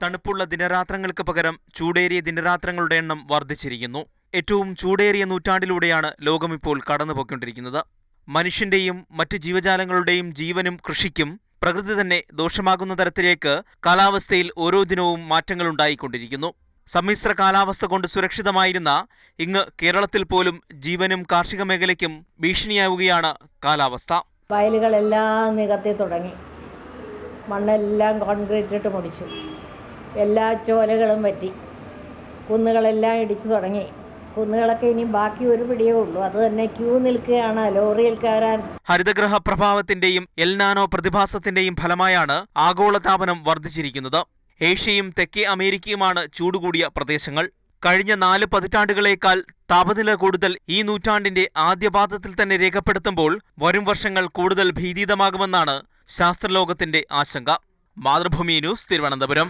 തണുപ്പുള്ള ദിനരാത്രങ്ങൾക്ക് പകരം ചൂടേറിയ ദിനരാത്രങ്ങളുടെ എണ്ണം വർദ്ധിച്ചിരിക്കുന്നു. ഏറ്റവും ചൂടേറിയ നൂറ്റാണ്ടിലൂടെയാണ് ലോകമിപ്പോൾ കടന്നുപോയിക്കൊണ്ടിരിക്കുന്നത്. മനുഷ്യന്റെയും മറ്റ് ജീവജാലങ്ങളുടെയും ജീവനും കൃഷിക്കും പ്രകൃതി തന്നെ ദോഷമാകുന്ന തരത്തിലേക്ക് കാലാവസ്ഥയിൽ ഓരോ ദിനവും മാറ്റങ്ങളുണ്ടായിക്കൊണ്ടിരിക്കുന്നു. സമ്മിശ്ര കാലാവസ്ഥ കൊണ്ട് സുരക്ഷിതമായിരുന്ന ഇങ്ങ് കേരളത്തിൽ പോലും ജീവനും കാർഷിക മേഖലയ്ക്കും ഭീഷണിയാവുകയാണ് കാലാവസ്ഥ. വയലുകളെല്ലാം നികത്തി തുടങ്ങി, മണ്ണെല്ലാം കോൺക്രീറ്റ് ഇട്ട് മുടിച്ചു, എല്ലാ ചോലകളും പറ്റി, കുന്നുകളെല്ലാം ഇടിച്ചു തുടങ്ങി. കുന്നുകളൊക്കെ ഇനി ബാക്കി ഒരു പിടിയേ ഉള്ളൂ, അത് തന്നെ ക്യൂ നിൽക്കുകയാണ് ലോറിയിൽ കയറാൻ. ഹരിതഗ്രഹ പ്രഭാവത്തിന്റെയും എൽ നാനോ പ്രതിഭാസത്തിന്റെയും ഫലമായാണ് ആഗോളതാപനം വർദ്ധിച്ചിരിക്കുന്നത്. ഏഷ്യയും തെക്കേ അമേരിക്കയുമാണ് ചൂടുകൂടിയ പ്രദേശങ്ങൾ. കഴിഞ്ഞ 4 പതിറ്റാണ്ടുകളേക്കാൾ താപനില കൂടുതൽ ഈ നൂറ്റാണ്ടിന്റെ ആദ്യപാദത്തിൽ തന്നെ രേഖപ്പെടുത്തുമ്പോൾ വരും വർഷങ്ങൾ കൂടുതൽ ഭീതിതമാകുമെന്നാണ് ശാസ്ത്രലോകത്തിന്റെ ആശങ്ക. മാതൃഭൂമി ന്യൂസ്, തിരുവനന്തപുരം.